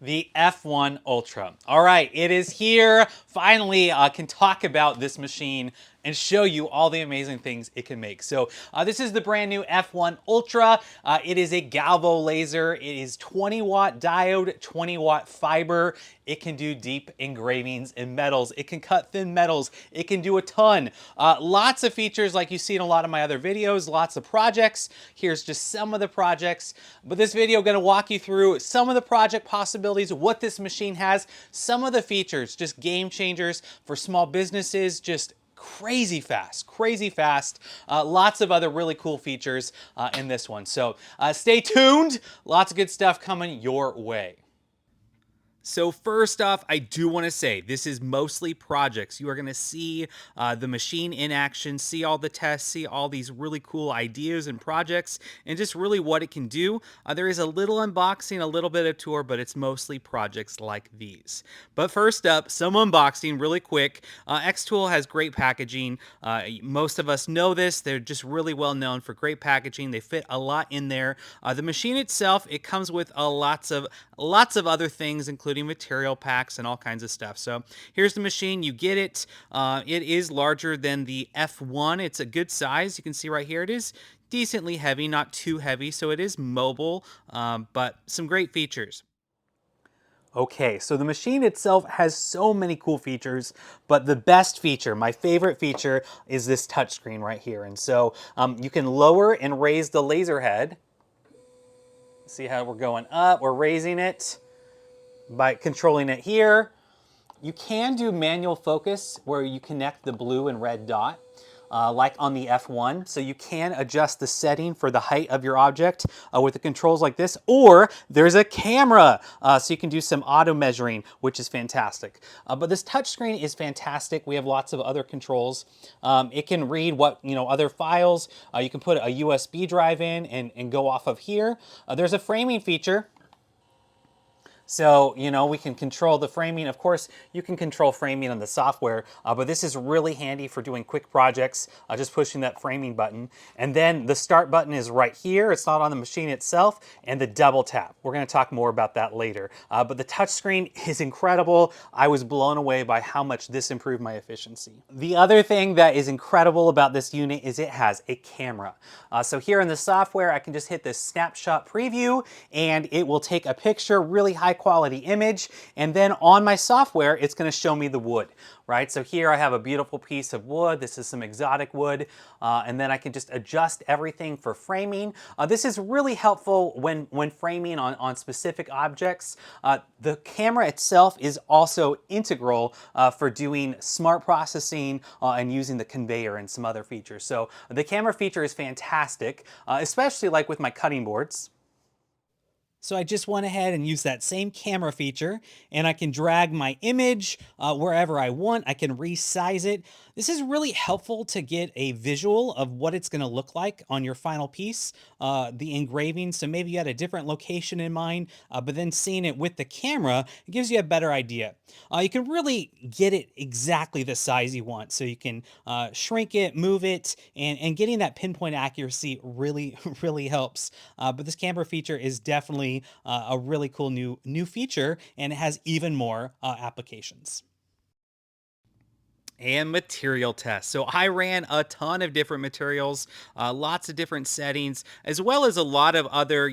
The F1 Ultra. All right, it is here. Finally, can talk about this machine and show you all the amazing things it can make. So this is the brand new F1 Ultra. It is a galvo laser. It is 20 watt diode, 20 watt fiber. It can do deep engravings in metals. It can cut thin metals. It can do a ton. Lots of features like you see in a lot of my other videos, lots of projects. Here's just some of the projects. But this video gonna walk you through some of the project possibilities, what this machine has, some of the features, just game changers for small businesses, just crazy fast, crazy fast. Lots of other really cool features in this one. So stay tuned. Lots of good stuff coming your way. So first off, I do want to say this is mostly projects. You are going to see the machine in action, see all the tests, see all these really cool ideas and projects, and just really what it can do. There is a little unboxing, a little bit of tour, but it's mostly projects like these. But first up, some unboxing really quick. xTool has great packaging. Most of us know this. They're just really well known for great packaging. They fit a lot in there. The machine itself, it comes with lots of other things, including material packs and all kinds of stuff. So here's the machine. You get it. It is larger than the F1. It's a good size. You can see right here it is decently heavy, not too heavy. So it is mobile, but some great features. Okay, so the machine itself has so many cool features, but the best feature, my favorite feature, is this touchscreen right here. And so you can lower and raise the laser head. See how we're going up, we're raising it by controlling it here. You can do manual focus where you connect the blue and red dot, like on the F1. So you can adjust the setting for the height of your object with the controls like this, or there's a camera, so you can do some auto measuring, which is fantastic. But this touchscreen is fantastic. We have lots of other controls. It can read other files. You can put a USB drive in and go off of here. There's a framing feature. So, we can control the framing. Of course, you can control framing on the software, but this is really handy for doing quick projects, just pushing that framing button. And then the start button is right here. It's not on the machine itself, and the double tap. We're going to talk more about that later. But the touchscreen is incredible. I was blown away by how much this improved my efficiency. The other thing that is incredible about this unit is it has a camera. So here in the software, I can just hit this snapshot preview, and it will take a picture, really high quality image, and then on my software it's going to show me the wood, right? So here I have a beautiful piece of wood. This is some exotic wood, and then I can just adjust everything for framing. This is really helpful when framing on specific objects. The camera itself is also integral for doing smart processing and using the conveyor and some other features. So the camera feature is fantastic, especially like with my cutting boards. So I just went ahead and used that same camera feature, and I can drag my image wherever I want. I can resize it. This is really helpful to get a visual of what it's going to look like on your final piece, the engraving. So maybe you had a different location in mind, but then seeing it with the camera, it gives you a better idea. You can really get it exactly the size you want. So you can shrink it, move it, and getting that pinpoint accuracy really, really helps. But this camera feature is definitely a really cool new feature, and it has even more applications. And material tests. So I ran a ton of different materials, lots of different settings, as well as a lot of other,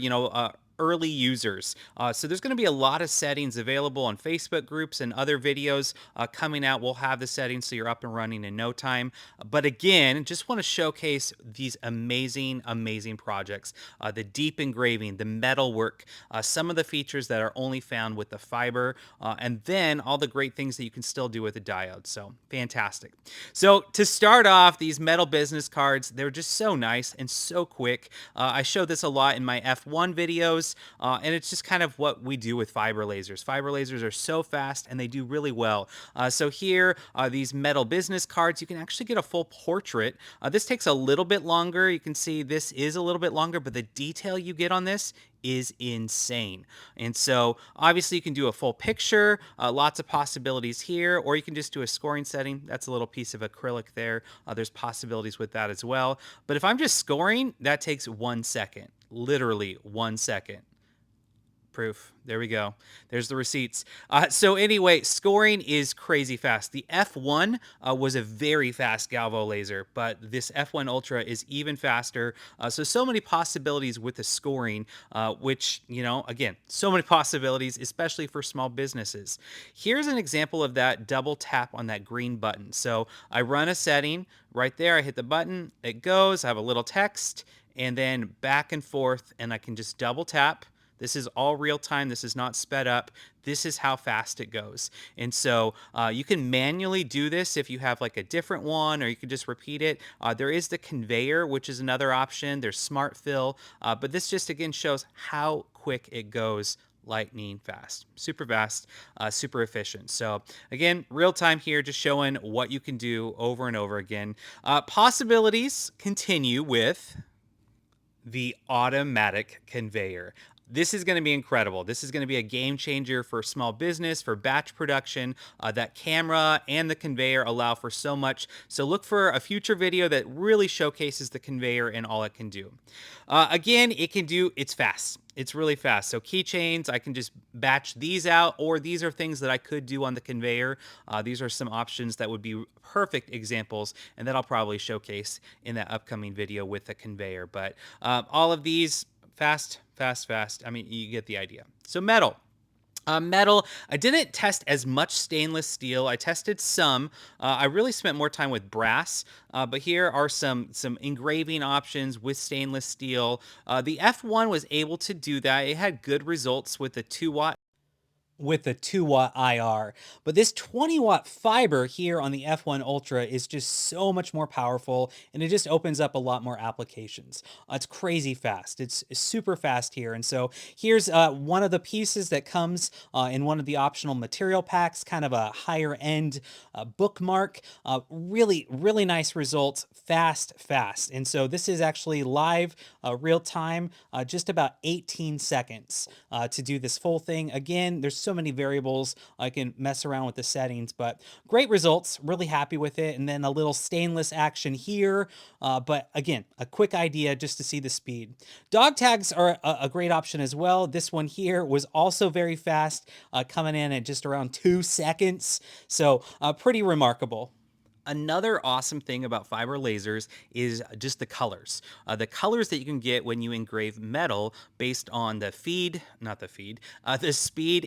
early users. So there's going to be a lot of settings available on Facebook groups and other videos coming out. We'll have the settings so you're up and running in no time. But again, just want to showcase these amazing, amazing projects. The deep engraving, the metal work, some of the features that are only found with the fiber, and then all the great things that you can still do with the diode. So fantastic. So to start off, these metal business cards, they're just so nice and so quick. I show this a lot in my F1 videos. And it's just kind of what we do with fiber lasers. Fiber lasers are so fast and they do really well. So here are these metal business cards. You can actually get a full portrait. This takes a little bit longer. You can see this is a little bit longer, but the detail you get on this is insane. And so obviously you can do a full picture, lots of possibilities here, or you can just do a scoring setting. That's a little piece of acrylic there. There's possibilities with that as well. But if I'm just scoring, that takes 1 second. Literally 1 second. Proof. There we go. There's the receipts. So anyway, scoring is crazy fast. The F1 was a very fast Galvo laser, but this F1 Ultra is even faster. So many possibilities with the scoring, which, you know, again, so many possibilities, especially for small businesses. Here's an example of that. Double tap on that green button. So I run a setting right there. I hit the button. It goes. I have a little text and then back and forth, and I can just double tap. This is all real time. This is not sped up. This is how fast it goes. And so you can manually do this if you have like a different one, or you can just repeat it. There is the Conveyor, which is another option. There's Smart Fill, but this just again shows how quick it goes. Lightning fast, super fast, super efficient. So again, real time here, just showing what you can do over and over again. Possibilities continue with the automatic conveyor. This is going to be incredible. This is going to be a game changer for small business, for batch production. That camera and the conveyor allow for so much. So look for a future video that really showcases the conveyor and all it can do. Again, it's fast. It's really fast. So keychains, I can just batch these out, or these are things that I could do on the conveyor. These are some options that would be perfect examples, and that I'll probably showcase in that upcoming video with the conveyor. But all of these, fast, fast, fast. I mean, you get the idea. So metal. Metal, I didn't test as much stainless steel. I tested some. I really spent more time with brass, but here are some engraving options with stainless steel. The F1 was able to do that. It had good results with the 2-watt IR. But this 20-watt fiber here on the F1 Ultra is just so much more powerful, and it just opens up a lot more applications. It's crazy fast. It's super fast here. And so here's one of the pieces that comes in one of the optional material packs, kind of a higher end bookmark. Really, really nice results, fast. And so this is actually live, real time, just about 18 seconds to do this full thing. Again, there's so many variables. I can mess around with the settings, but great results. Really happy with it. And then a little stainless action here. But again, a quick idea just to see the speed. Dog tags are a great option as well. This one here was also very fast, coming in at just around 2 seconds. So pretty remarkable. Another awesome thing about fiber lasers is just the colors. The colors that you can get when you engrave metal based on the speed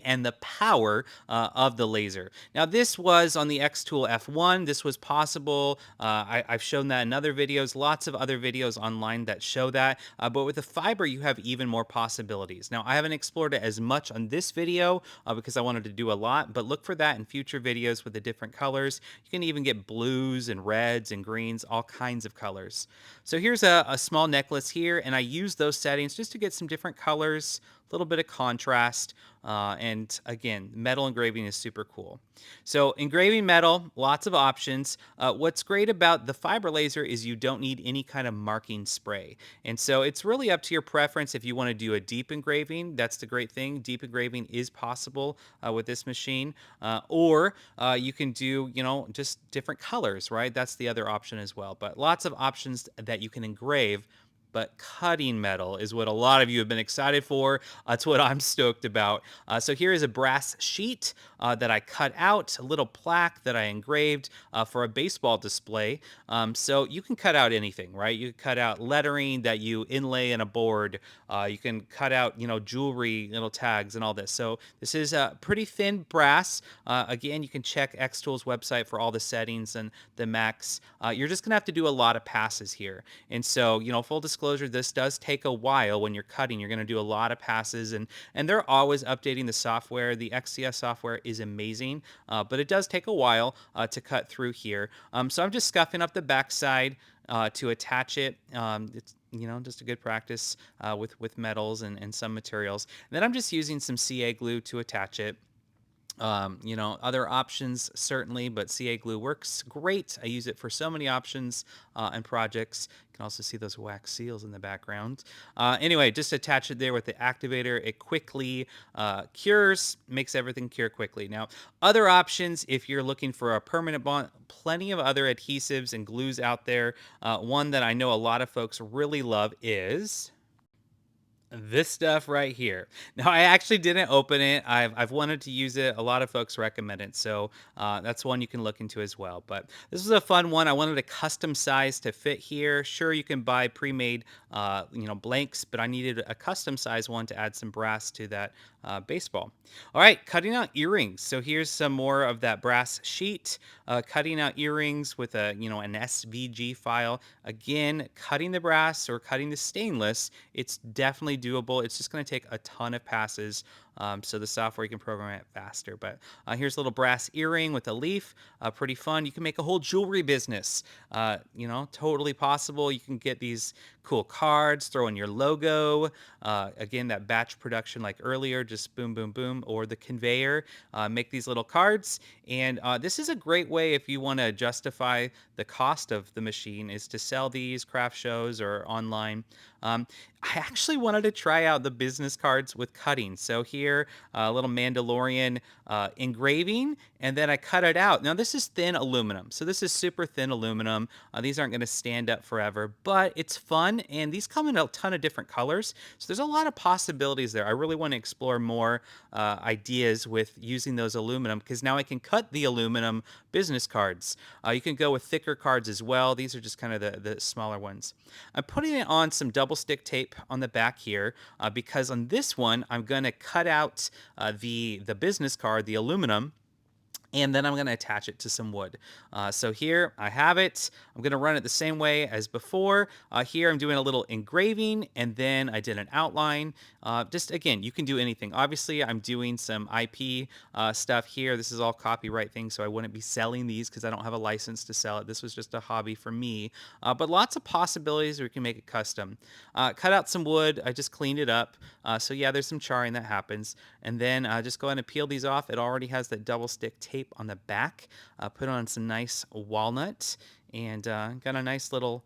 and the power of the laser. Now, this was on the xTool F1. This was possible. I've shown that in other videos, lots of other videos online that show that. But with the fiber, you have even more possibilities. Now, I haven't explored it as much on this video because I wanted to do a lot, but look for that in future videos with the different colors. You can even get blues and reds and greens, all kinds of colors. So here's a small necklace here, and I use those settings just to get some different colors, a little bit of contrast, and again, metal engraving is super cool. So engraving metal, lots of options. What's great about the fiber laser is you don't need any kind of marking spray. And so it's really up to your preference if you want to do a deep engraving. That's the great thing. Deep engraving is possible with this machine. Or you can do, you know, just different colors, right? That's the other option as well. But lots of options that you can engrave. But cutting metal is what a lot of you have been excited for. That's what I'm stoked about. So here is a brass sheet that I cut out, a little plaque that I engraved for a baseball display. So you can cut out anything, right? You can cut out lettering that you inlay in a board. You can cut out, you know, jewelry, little tags and all this. So this is a pretty thin brass. Again, you can check xTool's website for all the settings and the max. You're just gonna have to do a lot of passes here. And so, you know, full disclosure, this does take a while when you're cutting. You're going to do a lot of passes, and they're always updating the software. The XCS software is amazing, but it does take a while to cut through here. So I'm just scuffing up the backside to attach it. It's, you know, just a good practice with metals and some materials. And then I'm just using some CA glue to attach it. You know, other options certainly, but CA glue works great. I use it for so many options and projects. You can also see those wax seals in the background. Anyway, just attach it there with the activator. It quickly cures, makes everything cure quickly. Now, other options, if you're looking for a permanent bond, plenty of other adhesives and glues out there. One that I know a lot of folks really love is This stuff right here. Now, I actually didn't open it. I've wanted to use it. A lot of folks recommend it, so that's one you can look into as well. But this was a fun one. I wanted a custom size to fit here. Sure, you can buy pre-made, blanks, but I needed a custom size one to add some brass to that baseball. All right, cutting out earrings. So here's some more of that brass sheet. Cutting out earrings with an SVG file. Again, cutting the brass or cutting the stainless, it's definitely doable. It's just going to take a ton of passes. So the software, you can program it faster. But here's a little brass earring with a leaf. Pretty fun. You can make a whole jewelry business. Totally possible. You can get these cool cards, throw in your logo. Again, that batch production like earlier, just boom, boom, boom, or the conveyor. Make these little cards. And this is a great way if you want to justify the cost of the machine is to sell these craft shows or online. I actually wanted to try out the business cards with cutting. So here, a little Mandalorian engraving, and then I cut it out. Now this is thin aluminum. So this is super thin aluminum. These aren't going to stand up forever, but it's fun. And these come in a ton of different colors. So there's a lot of possibilities there. I really want to explore more ideas with using those aluminum because now I can cut the aluminum business cards. You can go with thicker cards as well. These are just kind of the smaller ones. I'm putting it on some double stick tape on the back here because on this one, I'm going to cut out the business card, the aluminum, and then I'm going to attach it to some wood. So here I have it. I'm going to run it the same way as before. Here I'm doing a little engraving, and then I did an outline. Just again, you can do anything. Obviously, I'm doing some IP stuff here. This is all copyright things, so I wouldn't be selling these because I don't have a license to sell it. This was just a hobby for me. But lots of possibilities where you can make it custom. Cut out some wood. I just cleaned it up. So yeah, there's some charring that happens. And then just go ahead and peel these off. It already has that double stick tape on the back. Put on some nice walnut and got a nice little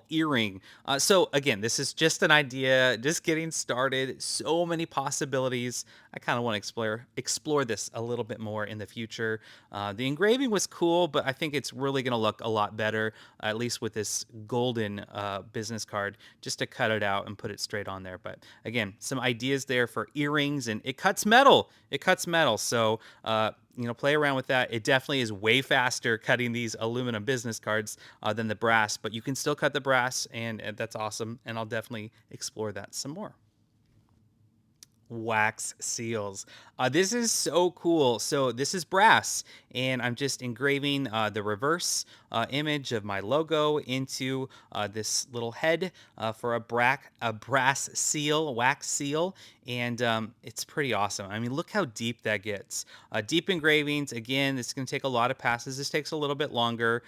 earring. So again, this is just an idea, just getting started. So many possibilities. I kind of want to explore this a little bit more in the future. The engraving was cool, but I think it's really going to look a lot better, at least with this golden business card, just to cut it out and put it straight on there. But again, some ideas there for earrings, and it cuts metal. It cuts metal. So play around with that. It definitely is way faster cutting these aluminum business cards than the brass, but you can still cut the brass, and that's awesome. And I'll definitely explore that some more. Wax seals. This is so cool. So this is brass, and I'm just engraving the reverse image of my logo into this little head for a brass seal, wax seal, and it's pretty awesome. I mean, look how deep that gets. Deep engravings, again, it's going to take a lot of passes. This takes a little bit longer.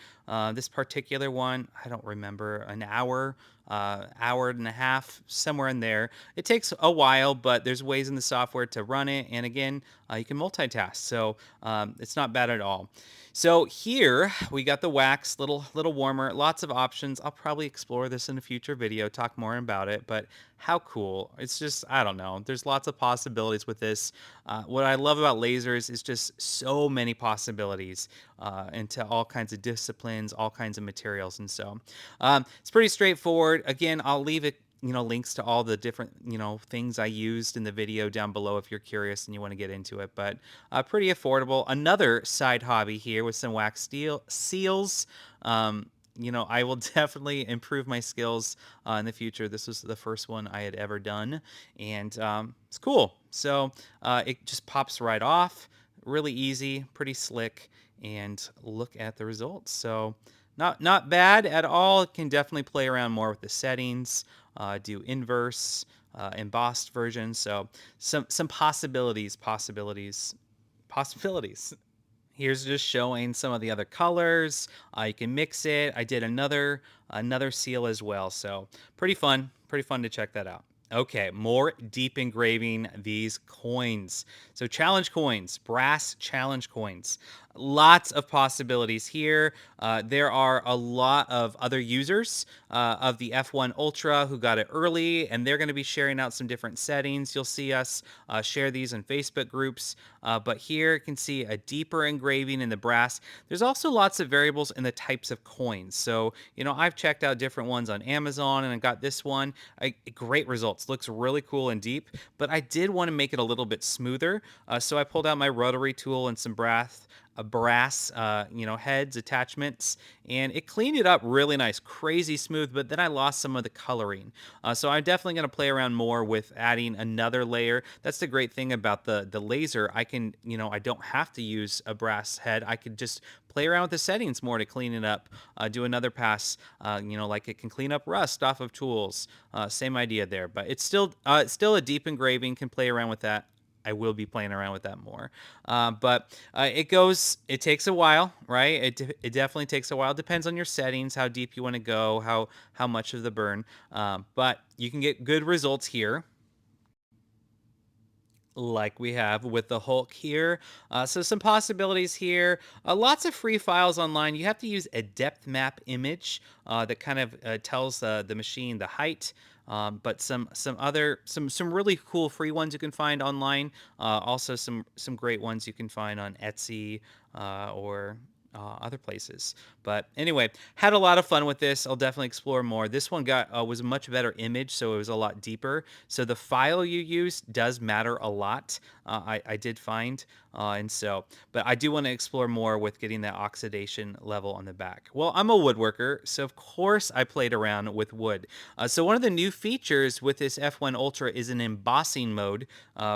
This particular one, I don't remember, an hour and a half, somewhere in there. It takes a while, but there's ways in the software to run it. And again, you can multitask. So it's not bad at all. So here we got the wax, little warmer, lots of options. I'll probably explore this in a future video, talk more about it, but how cool. It's just, I don't know. There's lots of possibilities with this. What I love about lasers is just so many possibilities into all kinds of disciplines, all kinds of materials. And so it's pretty straightforward. Again, I'll leave it links to all the different, things I used in the video down below if you're curious and you want to get into it. But pretty affordable. Another side hobby here with some wax steel seals. I will definitely improve my skills in the future. This was the first one I had ever done, and it's cool. So it just pops right off. Really easy, pretty slick, and look at the results. So not bad at all. Can definitely play around more with the settings. Do inverse, embossed version. So some possibilities. Here's just showing some of the other colors. You can mix it. I did another seal as well. So pretty fun to check that out. Okay, more deep engraving these coins. So challenge coins, brass challenge coins. Lots of possibilities here. There are a lot of other users of the F1 Ultra who got it early, and they're going to be sharing out some different settings. You'll see us share these in Facebook groups. But here you can see a deeper engraving in the brass. There's also lots of variables in the types of coins. So, I've checked out different ones on Amazon, and I got this one. Great results. results. Looks really cool and deep, but I did want to make it a little bit smoother. So I pulled out my rotary tool and some brass heads attachments, and it cleaned it up really nice, crazy smooth, but then I lost some of the coloring. So I'm definitely going to play around more with adding another layer. That's the great thing about the laser. I can, I don't have to use a brass head. I could just play around with the settings more to clean it up. Do another pass, like it can clean up rust off of tools. Same idea there, but it's still a deep engraving. Can play around with that. I will be playing around with that more. But it takes a while, right? It definitely takes a while. Depends on your settings, how deep you want to go, how much of the burn. But you can get good results here, like we have with the Hulk here. So some possibilities here. Lots of free files online. You have to use a depth map image that kind of tells the machine the height. But some really cool free ones you can find online. Also some great ones you can find on Etsy or other places. But anyway, had a lot of fun with this. I'll definitely explore more. This one was a much better image, so it was a lot deeper. So the file you use does matter a lot. I did find, but I do want to explore more with getting that oxidation level on the back. Well, I'm a woodworker, so of course I played around with wood. So one of the new features with this F1 Ultra is an embossing mode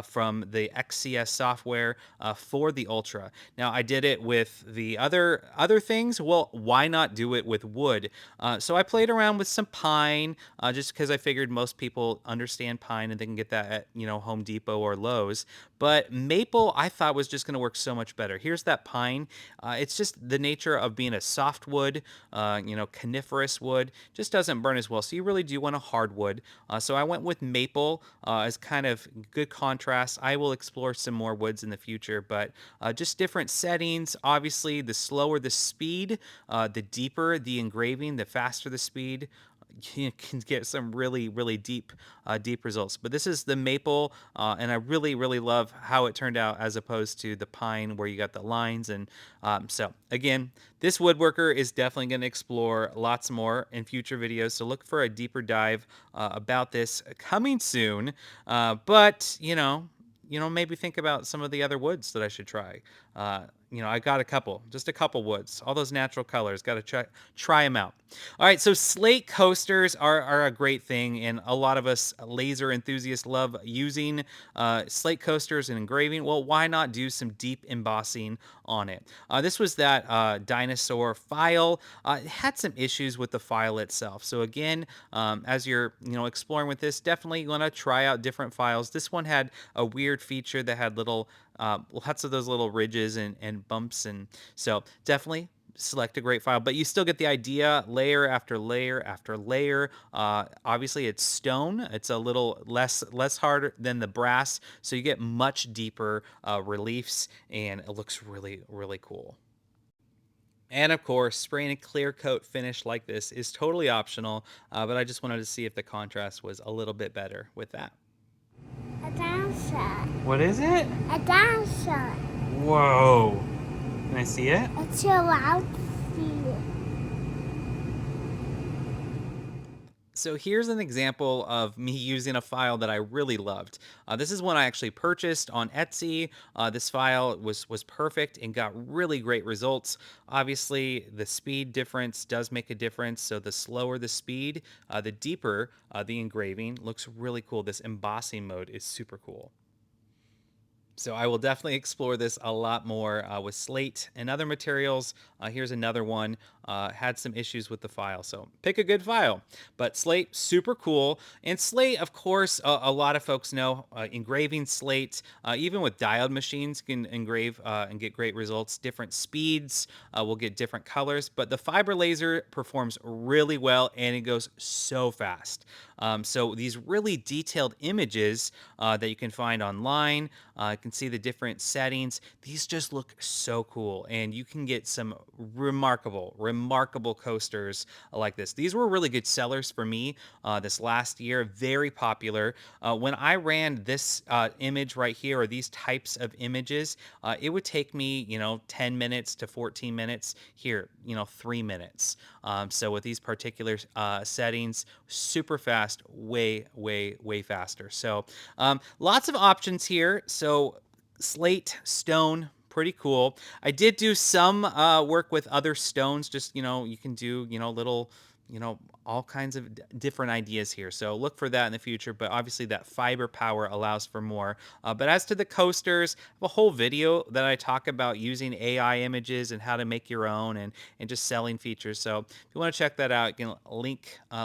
from the XCS software for the Ultra. Now I did it with the other things. Well, why not do it with wood? So I played around with some pine, just because I figured most people understand pine and they can get that at Home Depot or Lowe's. But maple I thought was just going to work so much better. Here's that pine. It's just the nature of being a softwood, coniferous wood, just doesn't burn as well. So you really do want a hardwood. So I went with maple as kind of good contrast. I will explore some more woods in the future, but just different settings. Obviously, the slower the speed, the deeper the engraving, the faster the speed. You can get some really, really deep results. But this is the maple, and I really, really love how it turned out as opposed to the pine where you got the lines. And so again, this woodworker is definitely going to explore lots more in future videos. So look for a deeper dive about this coming soon. But maybe think about some of the other woods that I should try. I got just a couple woods, all those natural colors. Got to try them out. All right, so Slate Coasters are a great thing, and a lot of us laser enthusiasts love using Slate Coasters and engraving. Well, why not do some deep embossing on it? This was that dinosaur file. It had some issues with the file itself. So again, as you're exploring with this, definitely want to try out different files. This one had a weird feature that had lots of those little ridges and bumps, and so definitely select a great file, but you still get the idea. Layer after layer after layer. Obviously it's stone. It's a little less hard than the brass, so you get much deeper reliefs, and it looks really, really cool. And of course, spraying a clear coat finish like this is totally optional, but I just wanted to see if the contrast was a little bit better with that. A dancer. What is it? A dancer. Whoa. Can I see it? It's your outfit. So here's an example of me using a file that I really loved. This is one I actually purchased on Etsy. This file was perfect and got really great results. Obviously, the speed difference does make a difference. So the slower the speed, the deeper the engraving. Looks really cool. This embossing mode is super cool. So I will definitely explore this a lot more with Slate and other materials. Here's another one. Had some issues with the file, so pick a good file. But Slate, super cool. And Slate, of course, a lot of folks know engraving Slate, even with diode machines, can engrave and get great results. Different speeds will get different colors, but the fiber laser performs really well, and it goes so fast. So these really detailed images that you can find online, you can see the different settings. These just look so cool, and you can get some remarkable remarkable coasters like this. These were really good sellers for me this last year, very popular. When I ran this image right here, or these types of images, it would take me, 10 minutes to 14 minutes. Here, 3 minutes. So with these particular settings, super fast, way, way, way faster. So lots of options here. So slate, stone, pretty cool. I did do some work with other stones. Just, you can do, little, all kinds of different ideas here. So look for that in the future. But obviously that fiber power allows for more. But as to the coasters, I have a whole video that I talk about using AI images and how to make your own, and just selling features. So if you want to check that out, you can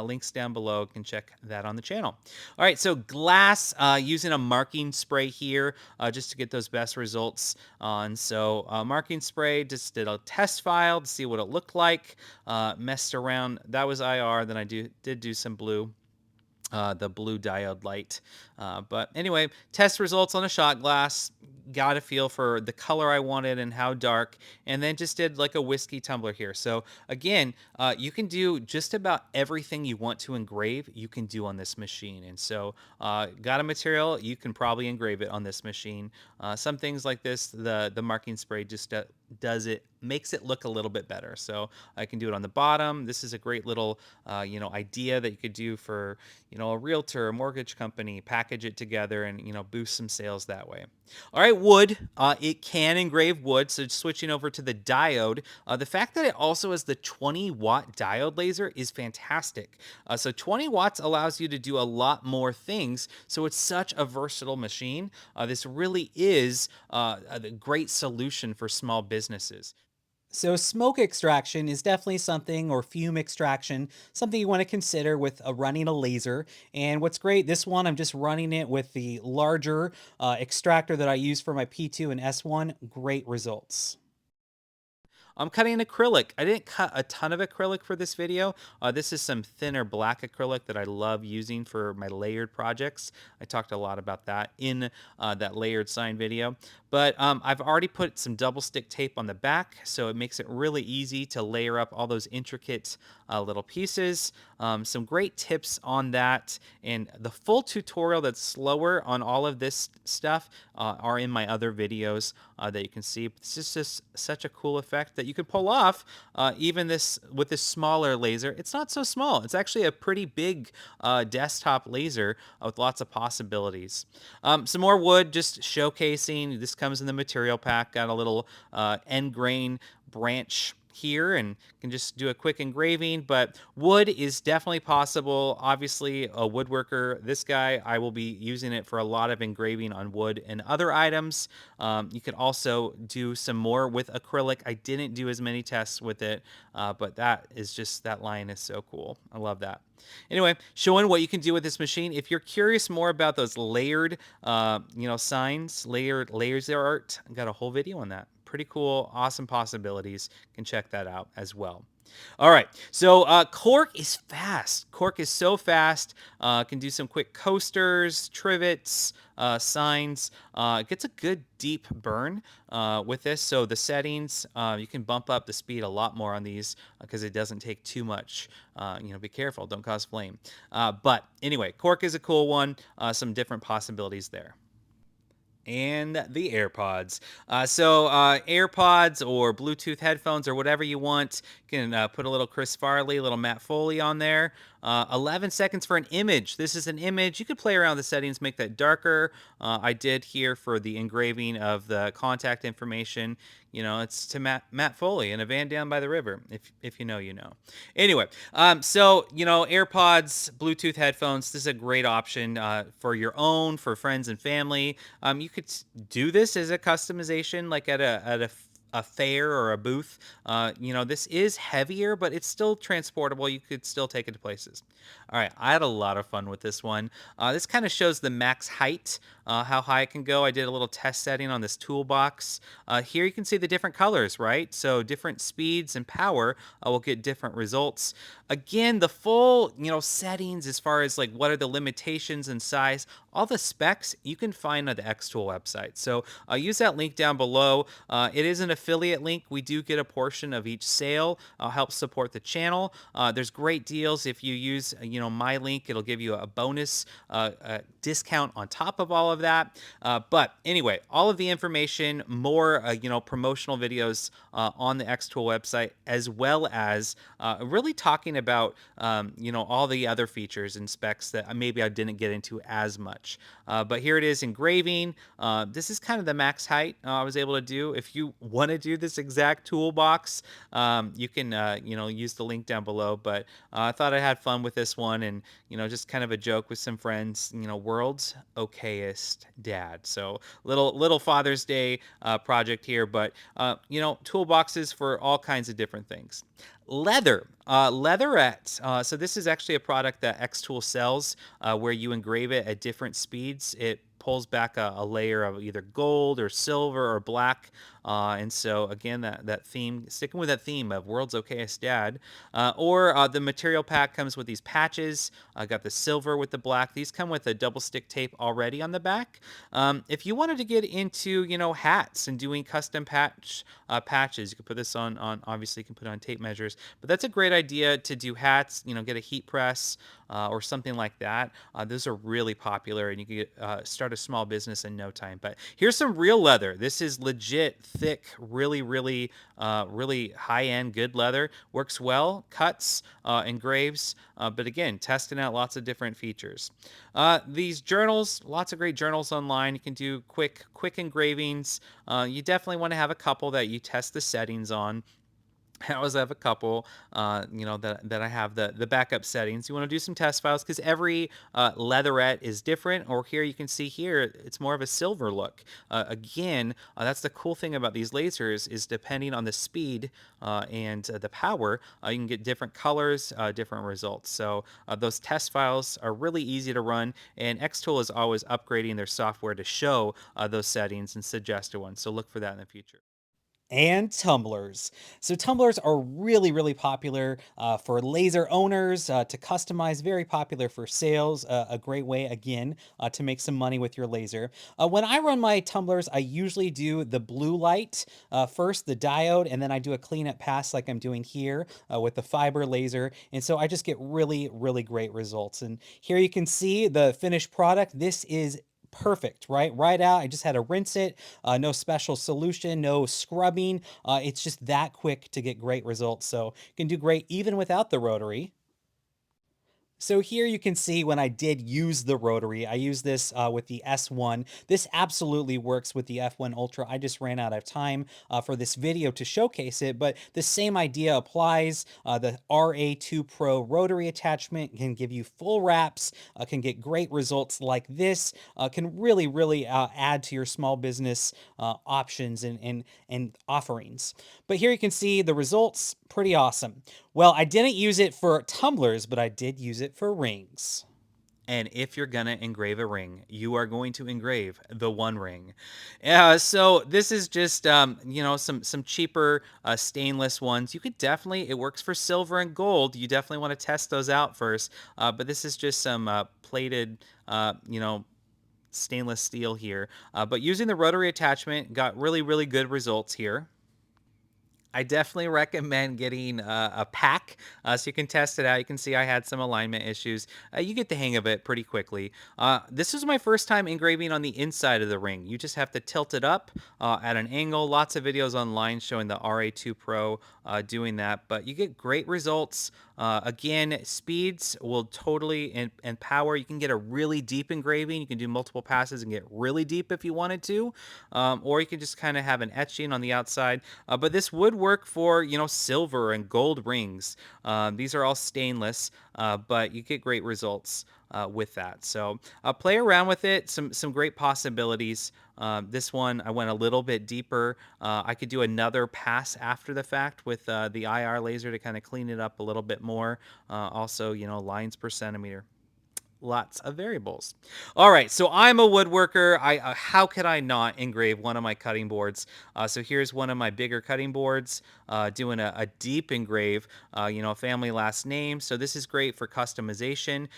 links down below. You can check that on the channel. All right, so glass, using a marking spray here just to get those best results on. So marking spray, just did a test file to see what it looked like. Messed around. That was IR. Then I did do some blue. The blue diode light. But anyway, test results on a shot glass. Got a feel for the color I wanted and how dark, and then just did like a whiskey tumbler here. So again, you can do just about everything you want to engrave, you can do on this machine. And so got a material, you can probably engrave it on this machine. Some things like this, the marking spray just makes it look a little bit better. So I can do it on the bottom. This is a great little idea that you could do for a realtor, a mortgage company, package it together and boost some sales that way. All right, wood. It can engrave wood. So switching over to the diode, the fact that it also has the 20-watt diode laser is fantastic. So 20 watts allows you to do a lot more things. So it's such a versatile machine. This really is a great solution for small businesses. So smoke extraction is definitely something, or fume extraction, something you want to consider with running a laser. And what's great, this one, I'm just running it with the larger extractor that I use for my P2 and S1. Great results. I'm cutting acrylic. I didn't cut a ton of acrylic for this video. This is some thinner black acrylic that I love using for my layered projects. I talked a lot about that in that layered sign video. But I've already put some double stick tape on the back, so it makes it really easy to layer up all those intricate little pieces. Some great tips on that, and the full tutorial that's slower on all of this stuff are in my other videos that you can see. It's just such a cool effect that you can pull off even this with this smaller laser. It's not so small. It's actually a pretty big desktop laser with lots of possibilities. Some more wood, just showcasing. This comes in the material pack. Got a little end grain branch here and can just do a quick engraving, but wood is definitely possible. Obviously a woodworker, this guy, I will be using it for a lot of engraving on wood and other items. You can also do some more with acrylic. I didn't do as many tests with it, but that line is so cool. I love that. Anyway, showing what you can do with this machine. If you're curious more about those layered, signs, layered laser art, I got a whole video on that. Pretty cool, awesome possibilities. Can check that out as well. All right, so Cork is fast. Cork is so fast. Can do some quick coasters, trivets, signs. Gets a good deep burn with this. So the settings, you can bump up the speed a lot more on these because it doesn't take too much. Be careful, don't cause flame. But anyway, Cork is a cool one. Some different possibilities there. And the AirPods. AirPods or Bluetooth headphones or whatever you want. You can put a little Chris Farley, a little Matt Foley on there. 11 seconds for an image. This is an image. You could play around with the settings, make that darker. I did here for the engraving of the contact information. It's to Matt Foley in a van down by the river. If you know, you know. Anyway, AirPods, Bluetooth headphones. This is a great option for your own, for friends and family. You could do this as a customization, like at a fair or a booth. This is heavier, but it's still transportable. You could still take it to places. All right, I had a lot of fun with this one. This kind of shows the max height, how high it can go. I did a little test setting on this toolbox. Here you can see the different colors, right? So different speeds and power will get different results. Again, the full, settings as far as like what are the limitations and size, all the specs you can find on the xTool website. So use that link down below. It is an affiliate link, we do get a portion of each sale. Help support the channel. There's great deals if you use, my link. It'll give you a bonus discount on top of all of that. But anyway, all of the information, more, promotional videos on the xTool website, as well as really talking about, all the other features and specs that maybe I didn't get into as much. But here it is, engraving. This is kind of the max height I was able to do. If you want to do this exact toolbox, you can, use the link down below. But I thought I had fun with this one, and, just kind of a joke with some friends, world's okayest dad. So little Father's Day project here, but, toolboxes for all kinds of different things. Leatherette. So this is actually a product that xTool sells, where you engrave it at different speeds. It pulls back a layer of either gold or silver or black. And so again, that theme, sticking with that theme of world's okayest dad, or the material pack comes with these patches. I got the silver with the black. These come with a double stick tape already on the back. If you wanted to get into, hats and doing custom patches, you could put this on, obviously you can put it on tape measures, but that's a great idea to do hats, get a heat press, or something like that. Those are really popular, and you can get, start a small business in no time. But here's some real leather. This is legit thick, really, really, really high-end, good leather. Works well, cuts, engraves, but again, testing out lots of different features. These journals, lots of great journals online. You can do quick engravings. You definitely want to have a couple that you test the settings on. I always have a couple, that I have the backup settings. You want to do some test files because every leatherette is different. Or here you can see here, it's more of a silver look. Again, that's the cool thing about these lasers is depending on the speed and the power, you can get different colors, different results. So those test files are really easy to run, and xTool is always upgrading their software to show those settings and suggested ones. So look for that in the future. And tumblers. So tumblers are really, really popular for laser owners to customize, very popular for sales, a great way, again, to make some money with your laser. When I run my tumblers, I usually do the blue light first, the diode, and then I do a cleanup pass like I'm doing here with the fiber laser. And so I just get really, really great results. And here you can see the finished product. This is perfect, right out. I just had to rinse it. No special solution, no scrubbing. It's just that quick to get great results. So you can do great even without the rotary. So here you can see when I did use the rotary, I used this with the S1. This absolutely works with the F1 Ultra. I just ran out of time for this video to showcase it, but the same idea applies. The RA2 Pro rotary attachment can give you full wraps, can get great results like this, can really, really add to your small business options and offerings. But here you can see the results, pretty awesome. Well, I didn't use it for tumblers, but I did use it for rings. And if you're gonna engrave a ring, you are going to engrave the One Ring. So this is just some cheaper stainless ones. You could definitely, it works for silver and gold. You definitely want to test those out first. But this is just some plated stainless steel here. But using the rotary attachment, got really, really good results here. I definitely recommend getting a pack so you can test it out. You can see I had some alignment issues. You get the hang of it pretty quickly. This was my first time engraving on the inside of the ring. You just have to tilt it up at an angle. Lots of videos online showing the RA2 Pro doing that, but you get great results. Again, speeds will totally, and power, you can get a really deep engraving. You can do multiple passes and get really deep if you wanted to, or you can just kind of have an etching on the outside. But this would work for, silver and gold rings. These are all stainless, but you get great results with that. So play around with it. Some great possibilities. This one, I went a little bit deeper. I could do another pass after the fact with the IR laser to kind of clean it up a little bit more. Also, lines per centimeter. lots of variables. All right, so I'm a woodworker. How could I not engrave one of my cutting boards? So here's one of my bigger cutting boards, doing a deep engrave, a family last name. So this is great for customization.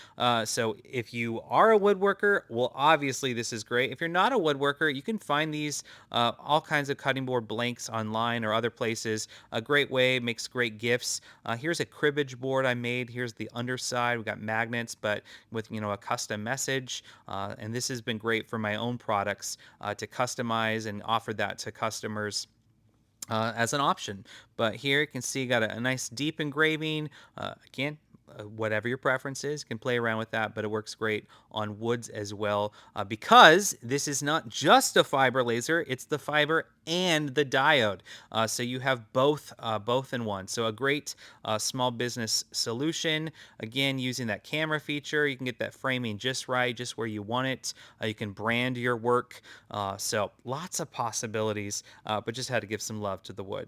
So if you are a woodworker, well, obviously this is great. If you're not a woodworker, you can find these all kinds of cutting board blanks online or other places. A great way, makes great gifts. Here's a cribbage board I made. Here's the underside. We got magnets, but with a custom message, and this has been great for my own products to customize and offer that to customers as an option. But here you can see got a nice deep engraving. Again, whatever your preference is, you can play around with that, but it works great on woods as well because this is not just a fiber laser, it's the fiber and the diode. So you have both in one. So a great small business solution. Again, using that camera feature, you can get that framing just right, just where you want it. You can brand your work. So lots of possibilities, but just had to give some love to the wood.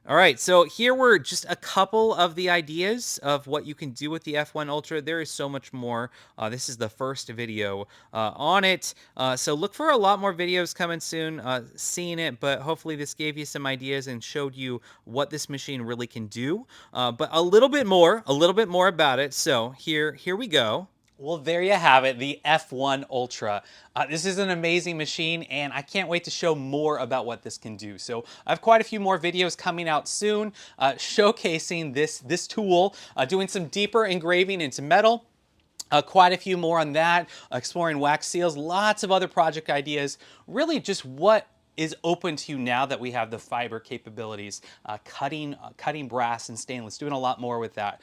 All right, so here were just a couple of the ideas of what you can do with the F1 Ultra. There is so much more. This is the first video on it. So look for a lot more videos coming soon, seeing it, but hopefully this gave you some ideas and showed you what this machine really can do. But a little bit more about it. So here we go. Well, there you have it, the F1 Ultra. This is an amazing machine, and I can't wait to show more about what this can do. So I have quite a few more videos coming out soon showcasing this tool, doing some deeper engraving into metal. Quite a few more on that, exploring wax seals, lots of other project ideas, really just what is open to you now that we have the fiber capabilities, cutting brass and stainless, doing a lot more with that.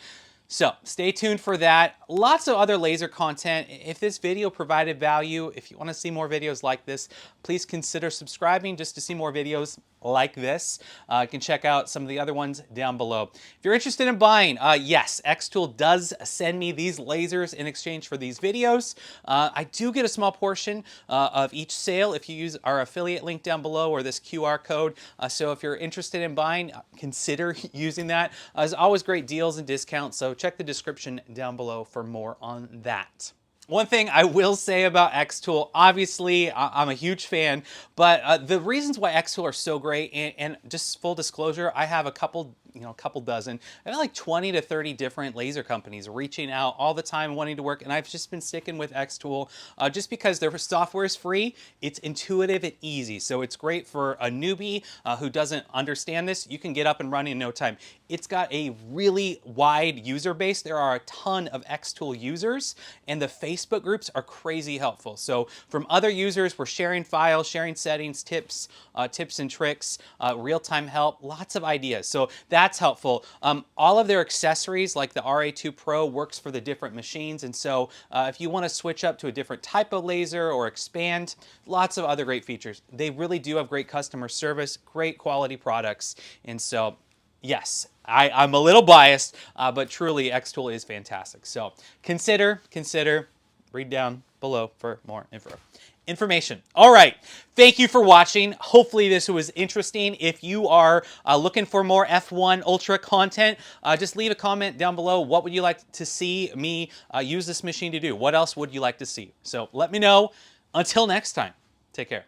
So stay tuned for that. Lots of other laser content. If this video provided value, if you want to see more videos like this, please consider subscribing just to see more videos like this. You can check out some of the other ones down below. If you're interested in buying, yes, xTool does send me these lasers in exchange for these videos. I do get a small portion of each sale if you use our affiliate link down below or this QR code. So if you're interested in buying, consider using that. There's always great deals and discounts, so check the description down below for more on that. One thing I will say about xTool, obviously I'm a huge fan, but the reasons why xTool are so great, and just full disclosure, I have a couple dozen. I have like 20 to 30 different laser companies reaching out all the time wanting to work, and I've just been sticking with xTool just because their software is free, it's intuitive and easy, so it's great for a newbie who doesn't understand this. You can get up and running in no time. It's got a really wide user base. There are a ton of xTool users, and the Facebook groups are crazy helpful. So from other users, we're sharing files, sharing settings, tips and tricks, real-time help, lots of ideas. So that's helpful. All of their accessories, like the RA2 Pro, works for the different machines. And so if you want to switch up to a different type of laser or expand, lots of other great features. They really do have great customer service, great quality products. And so, yes, I'm a little biased, but truly xTool is fantastic. So consider, read down below for more information. All right, thank you for watching. Hopefully this was interesting. If you are looking for more F1 Ultra content, just leave a comment down below. What would you like to see me use this machine to do? What else would you like to see? So let me know. Until next time, take care.